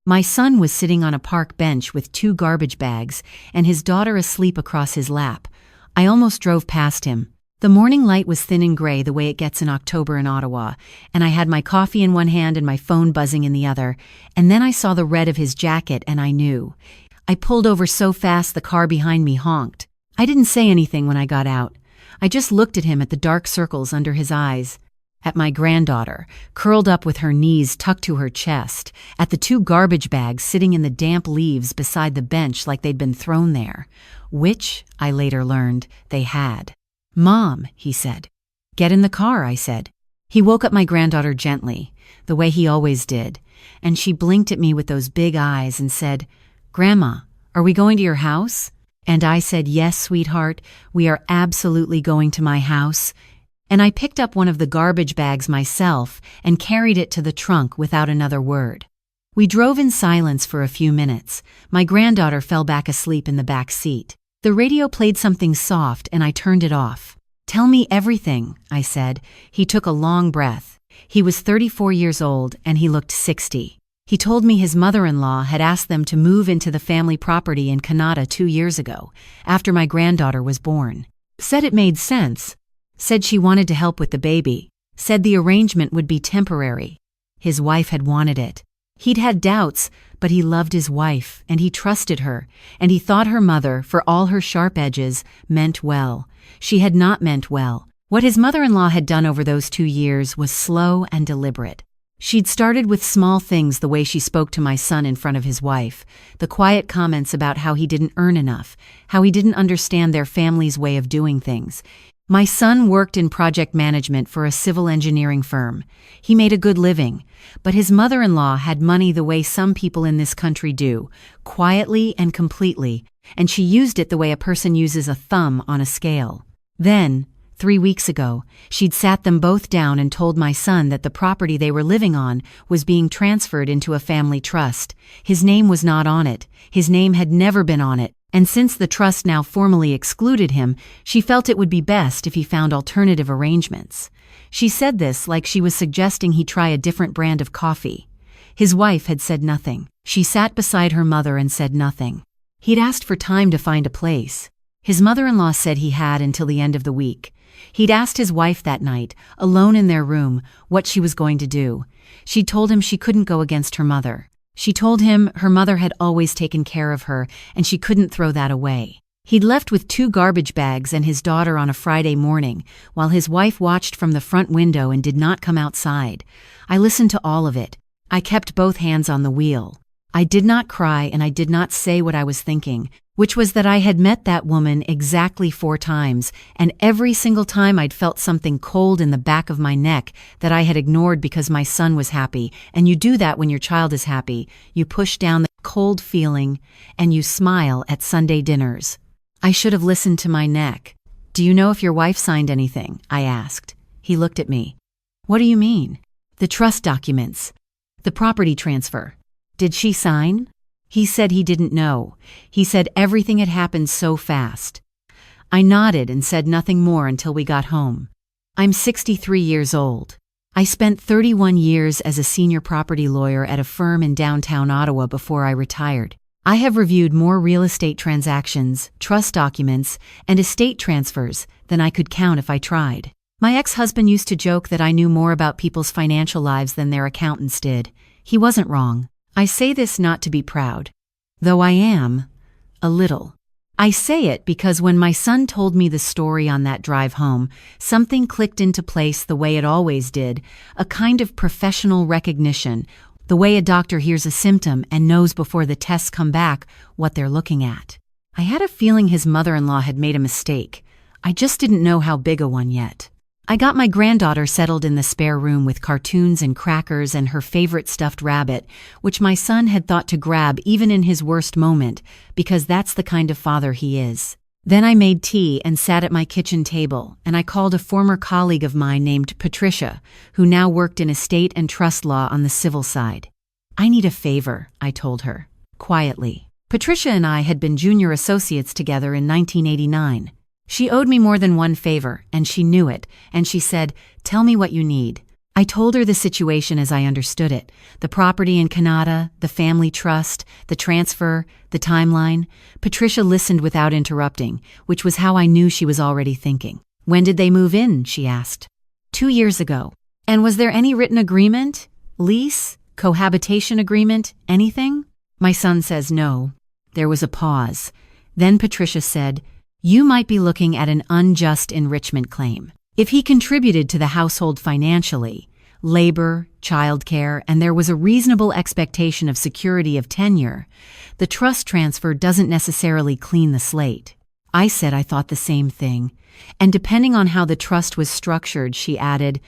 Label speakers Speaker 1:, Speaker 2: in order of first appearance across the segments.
Speaker 1: My son was sitting on a park bench with 2 garbage bags and his daughter asleep across his lap. I almost drove past him. The morning light was thin and gray the way it gets in October in Ottawa, and I had my coffee in one hand and my phone buzzing in the other, and then I saw the red of his jacket and I knew. I pulled over so fast the car behind me honked. I didn't say anything when I got out. I just looked at him, at the dark circles under his eyes, at my granddaughter, curled up with her knees tucked to her chest, at the 2 garbage bags sitting in the damp leaves beside the bench like they'd been thrown there, which, I later learned, they had. "Mom," he said. "Get in the car," I said. He woke up my granddaughter gently, the way he always did, and she blinked at me with those big eyes and said, "Grandma, are we going to your house?" And I said, "Yes, sweetheart, we are absolutely going to my house." And I picked up one of the garbage bags myself and carried it to the trunk without another word. We drove in silence for a few minutes. My granddaughter fell back asleep in the back seat. The radio played something soft and I turned it off. "Tell me everything," I said. He took a long breath. He was 34 years old and he looked 60. He told me his mother-in-law had asked them to move into the family property in Canada 2 years ago, after my granddaughter was born. Said it made sense. Said she wanted to help with the baby. Said the arrangement would be temporary. His wife had wanted it. He'd had doubts, but he loved his wife, and he trusted her, and he thought her mother, for all her sharp edges, meant well. She had not meant well. What his mother-in-law had done over those 2 years was slow and deliberate. She'd started with small things, the way she spoke to my son in front of his wife, the quiet comments about how he didn't earn enough, how he didn't understand their family's way of doing things. My son worked in project management for a civil engineering firm. He made a good living, but his mother-in-law had money the way some people in this country do, quietly and completely, and she used it the way a person uses a thumb on a scale. Then, 3 weeks ago, she'd sat them both down and told my son that the property they were living on was being transferred into a family trust. His name was not on it. His name had never been on it. And since the trust now formally excluded him, she felt it would be best if he found alternative arrangements. She said this like she was suggesting he try a different brand of coffee. His wife had said nothing. She sat beside her mother and said nothing. He'd asked for time to find a place. His mother-in-law said he had until the end of the week. He'd asked his wife that night, alone in their room, what she was going to do. She'd told him she couldn't go against her mother. She told him her mother had always taken care of her and she couldn't throw that away. He'd left with 2 garbage bags and his daughter on a Friday morning, while his wife watched from the front window and did not come outside. I listened to all of it. I kept both hands on the wheel. I did not cry and I did not say what I was thinking, which was that I had met that woman exactly 4 times, and every single time I'd felt something cold in the back of my neck that I had ignored because my son was happy, and you do that when your child is happy. You push down the cold feeling, and you smile at Sunday dinners. I should have listened to my neck. "Do you know if your wife signed anything?" I asked. He looked at me. "What do you mean?" "The trust documents. The property transfer. Did she sign?" He said he didn't know. He said everything had happened so fast. I nodded and said nothing more until we got home. I'm 63 years old. I spent 31 years as a senior property lawyer at a firm in downtown Ottawa before I retired. I have reviewed more real estate transactions, trust documents, and estate transfers than I could count if I tried. My ex-husband used to joke that I knew more about people's financial lives than their accountants did. He wasn't wrong. I say this not to be proud, though I am, a little. I say it because when my son told me the story on that drive home, something clicked into place the way it always did, a kind of professional recognition, the way a doctor hears a symptom and knows before the tests come back what they're looking at. I had a feeling his mother-in-law had made a mistake. I just didn't know how big a one yet. I got my granddaughter settled in the spare room with cartoons and crackers and her favorite stuffed rabbit, which my son had thought to grab even in his worst moment, because that's the kind of father he is. Then I made tea and sat at my kitchen table, and I called a former colleague of mine named Patricia, who now worked in estate and trust law on the civil side. "I need a favor," I told her, quietly. Patricia and I had been junior associates together in 1989. She owed me more than one favor, and she knew it, and she said, "Tell me what you need." I told her the situation as I understood it: the property in Canada, the family trust, the transfer, the timeline. Patricia listened without interrupting, which was how I knew she was already thinking. "When did they move in?" she asked. 2 years ago. "And was there any written agreement? Lease? Cohabitation agreement? Anything?" My son says no. There was a pause. Then Patricia said, "You might be looking at an unjust enrichment claim. If he contributed to the household financially, labor, childcare, and there was a reasonable expectation of security of tenure, the trust transfer doesn't necessarily clean the slate." I said I thought the same thing. And depending on how the trust was structured, she added,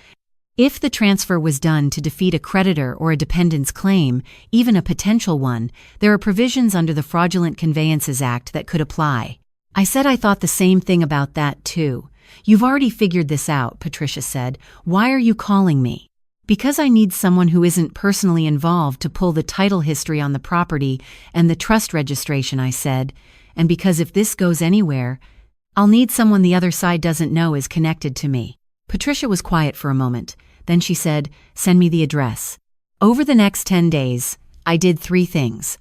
Speaker 1: if the transfer was done to defeat a creditor or a dependent's claim, even a potential one, there are provisions under the Fraudulent Conveyances Act that could apply. I said I thought the same thing about that too. "You've already figured this out," Patricia said. "Why are you calling me?" "Because I need someone who isn't personally involved to pull the title history on the property and the trust registration," I said. "And because if this goes anywhere, I'll need someone the other side doesn't know is connected to me." Patricia was quiet for a moment. Then she said, "Send me the address." Over the next 10 days, I did 3 things.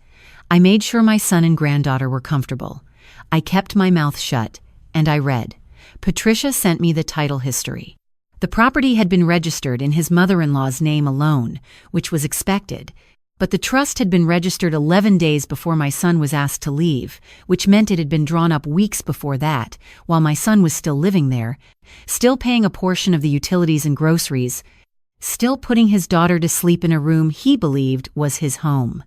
Speaker 1: I made sure my son and granddaughter were comfortable. I kept my mouth shut, and I read. Patricia sent me the title history. The property had been registered in his mother-in-law's name alone, which was expected, but the trust had been registered 11 days before my son was asked to leave, which meant it had been drawn up weeks before that, while my son was still living there, still paying a portion of the utilities and groceries, still putting his daughter to sleep in a room he believed was his home.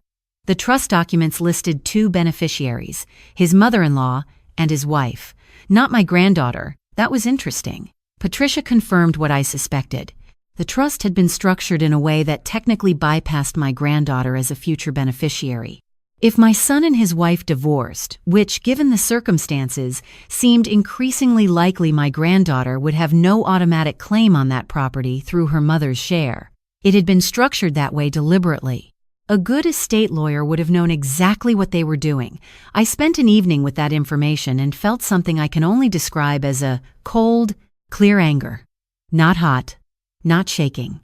Speaker 1: The trust documents listed 2 beneficiaries, his mother-in-law and his wife. Not my granddaughter. That was interesting. Patricia confirmed what I suspected. The trust had been structured in a way that technically bypassed my granddaughter as a future beneficiary. If my son and his wife divorced, which, given the circumstances, seemed increasingly likely, my granddaughter would have no automatic claim on that property through her mother's share. It had been structured that way deliberately. A good estate lawyer would have known exactly what they were doing. I spent an evening with that information and felt something I can only describe as a cold, clear anger. Not hot, not shaking.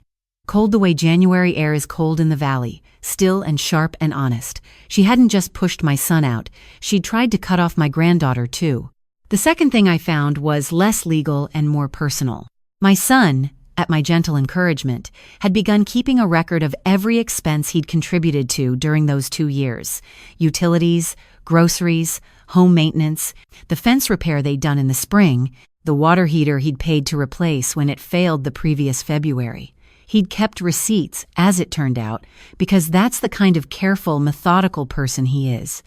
Speaker 1: Cold the way January air is cold in the valley, still and sharp and honest. She hadn't just pushed my son out, she'd tried to cut off my granddaughter too. The second thing I found was less legal and more personal. My son, at my gentle encouragement, had begun keeping a record of every expense he'd contributed to during those 2 years. Utilities, groceries, home maintenance, the fence repair they'd done in the spring, the water heater he'd paid to replace when it failed the previous February. He'd kept receipts, as it turned out, because that's the kind of careful, methodical person he is.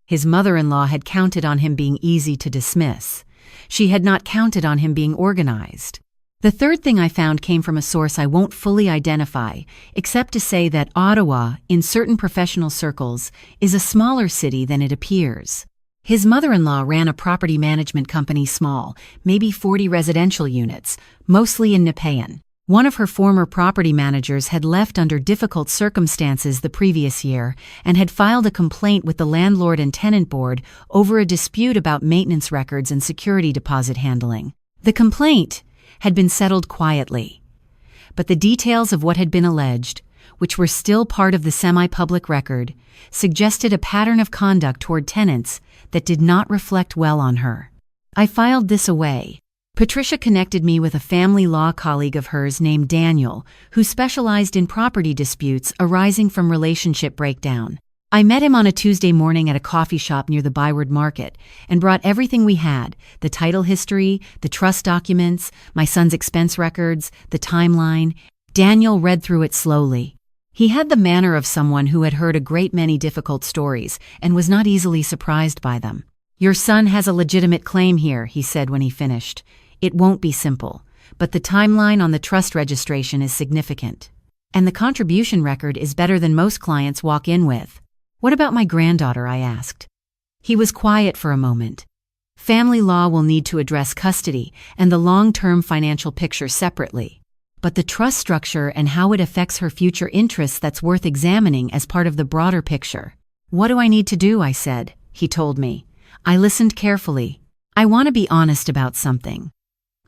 Speaker 1: His mother-in-law had counted on him being easy to dismiss. She had not counted on him being organized. The third thing I found came from a source I won't fully identify, except to say that Ottawa, in certain professional circles, is a smaller city than it appears. His mother-in-law ran a property management company, small, maybe 40 residential units, mostly in Nepean. One of her former property managers had left under difficult circumstances the previous year and had filed a complaint with the Landlord and Tenant Board over a dispute about maintenance records and security deposit handling. The complaint had been settled quietly, but the details of what had been alleged, which were still part of the semi-public record, suggested a pattern of conduct toward tenants that did not reflect well on her. I filed this away. Patricia connected me with a family law colleague of hers named Daniel, who specialized in property disputes arising from relationship breakdown. I met him on a Tuesday morning at a coffee shop near the Byward Market and brought everything we had: the title history, the trust documents, my son's expense records, the timeline. Daniel read through it slowly. He had the manner of someone who had heard a great many difficult stories and was not easily surprised by them. "Your son has a legitimate claim here," he said when he finished. "It won't be simple, but the timeline on the trust registration is significant. And the contribution record is better than most clients walk in with." "What about my granddaughter?" I asked. He was quiet for a moment. "Family law will need to address custody and the long-term financial picture separately. But the trust structure and how it affects her future interests, that's worth examining as part of the broader picture." "What do I need to do?" I said. He told me. I listened carefully. "I want to be honest about something.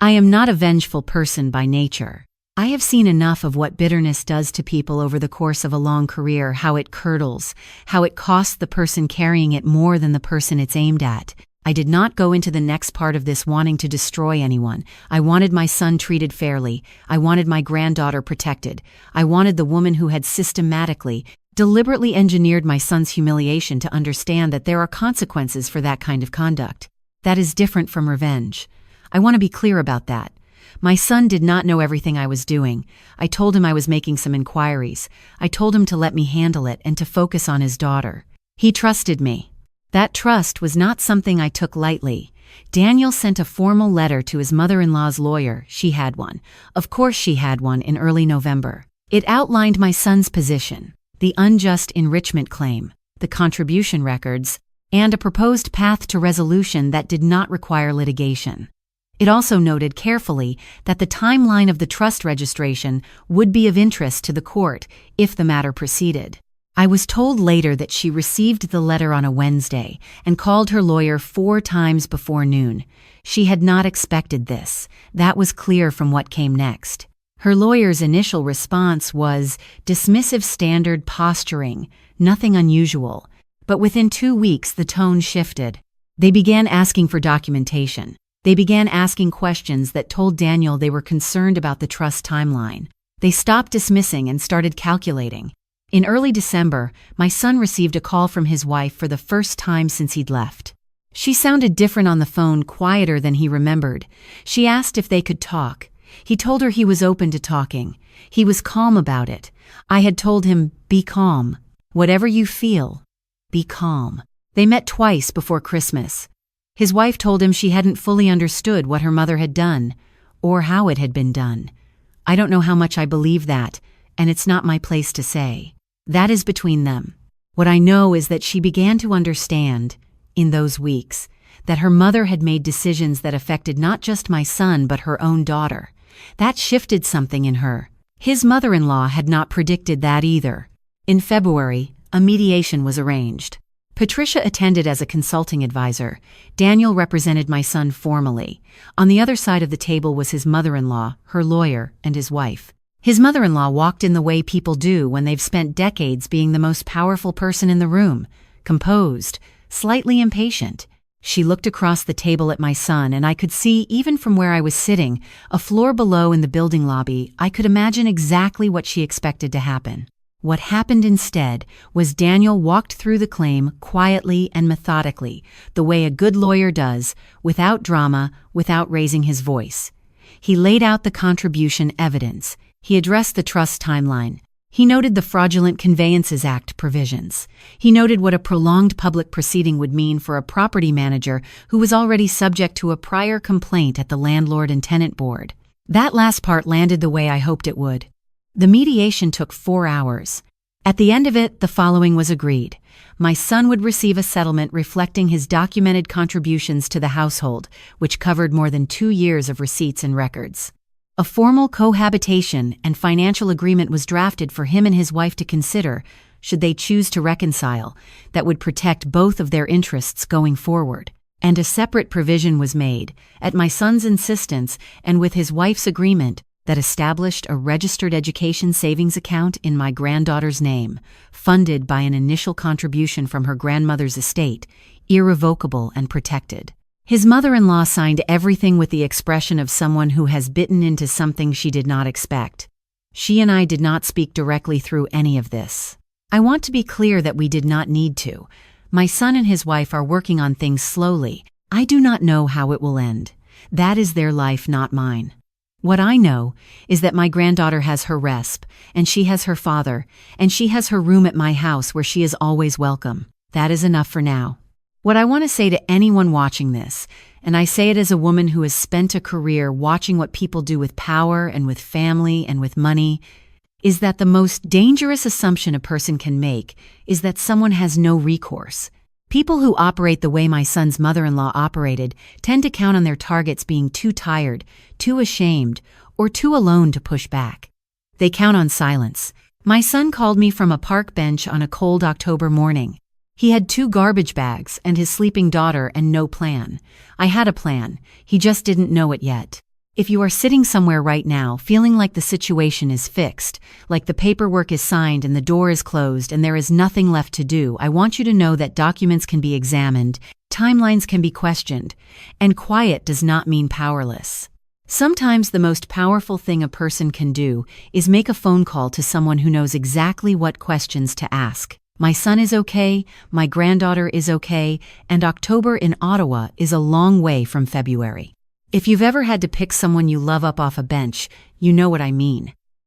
Speaker 1: I am not a vengeful person by nature. I have seen enough of what bitterness does to people over the course of a long career, how it curdles, how it costs the person carrying it more than the person it's aimed at. I did not go into the next part of this wanting to destroy anyone. I wanted my son treated fairly. I wanted my granddaughter protected. I wanted the woman who had systematically, deliberately engineered my son's humiliation to understand that there are consequences for that kind of conduct. That is different from revenge. I want to be clear about that. My son did not know everything I was doing. I told him I was making some inquiries. I told him to let me handle it and to focus on his daughter. He trusted me. That trust was not something I took lightly. Daniel sent a formal letter to his mother-in-law's lawyer. She had one. Of course she had one in early November. It outlined my son's position, the unjust enrichment claim, the contribution records, and a proposed path to resolution that did not require litigation. It also noted carefully that the timeline of the trust registration would be of interest to the court if the matter proceeded. I was told later that she received the letter on a Wednesday and called her lawyer 4 times before noon. She had not expected this. That was clear from what came next. Her lawyer's initial response was dismissive standard posturing, nothing unusual. But within 2 weeks, the tone shifted. They began asking for documentation. They began asking questions that told Daniel they were concerned about the trust timeline. They stopped dismissing and started calculating. In early December, my son received a call from his wife for the first time since he'd left. She sounded different on the phone, quieter than he remembered. She asked if they could talk. He told her he was open to talking. He was calm about it. I had told him, "Be calm. Whatever you feel, be calm." They met twice before Christmas. His wife told him she hadn't fully understood what her mother had done, or how it had been done. I don't know how much I believe that, and it's not my place to say. That is between them. What I know is that she began to understand, in those weeks, that her mother had made decisions that affected not just my son but her own daughter. That shifted something in her. His mother-in-law had not predicted that either. In February, a mediation was arranged. Patricia attended as a consulting advisor. Daniel represented my son formally. On the other side of the table was his mother-in-law, her lawyer, and his wife. His mother-in-law walked in the way people do when they've spent decades being the most powerful person in the room, composed, slightly impatient. She looked across the table at my son, and I could see, even from where I was sitting, a floor below in the building lobby, I could imagine exactly what she expected to happen. What happened instead was Daniel walked through the claim quietly and methodically, the way a good lawyer does, without drama, without raising his voice. He laid out the contribution evidence. He addressed the trust timeline. He noted the Fraudulent Conveyances Act provisions. He noted what a prolonged public proceeding would mean for a property manager who was already subject to a prior complaint at the Landlord and Tenant Board. That last part landed the way I hoped it would. The mediation took 4 hours. At the end of it, the following was agreed. My son would receive a settlement reflecting his documented contributions to the household, which covered more than 2 years of receipts and records. A formal cohabitation and financial agreement was drafted for him and his wife to consider, should they choose to reconcile, that would protect both of their interests going forward. And a separate provision was made, at my son's insistence and with his wife's agreement, that established a registered education savings account in my granddaughter's name, funded by an initial contribution from her grandmother's estate, irrevocable and protected. His mother-in-law signed everything with the expression of someone who has bitten into something she did not expect. She and I did not speak directly through any of this. I want to be clear that we did not need to. My son and his wife are working on things slowly. I do not know how it will end. That is their life, not mine. What I know is that my granddaughter has her resp, and she has her father, and she has her room at my house where she is always welcome. That is enough for now. What I want to say to anyone watching this, and I say it as a woman who has spent a career watching what people do with power and with family and with money, is that the most dangerous assumption a person can make is that someone has no recourse. People who operate the way my son's mother-in-law operated tend to count on their targets being too tired, too ashamed, or too alone to push back. They count on silence. My son called me from a park bench on a cold October morning. He had 2 garbage bags and his sleeping daughter and no plan. I had a plan. He just didn't know it yet. If you are sitting somewhere right now feeling like the situation is fixed, like the paperwork is signed and the door is closed and there is nothing left to do, I want you to know that documents can be examined, timelines can be questioned, and quiet does not mean powerless. Sometimes the most powerful thing a person can do is make a phone call to someone who knows exactly what questions to ask. My son is okay, my granddaughter is okay, and October in Ottawa is a long way from February. If you've ever had to pick someone you love up off a bench, you know what I mean.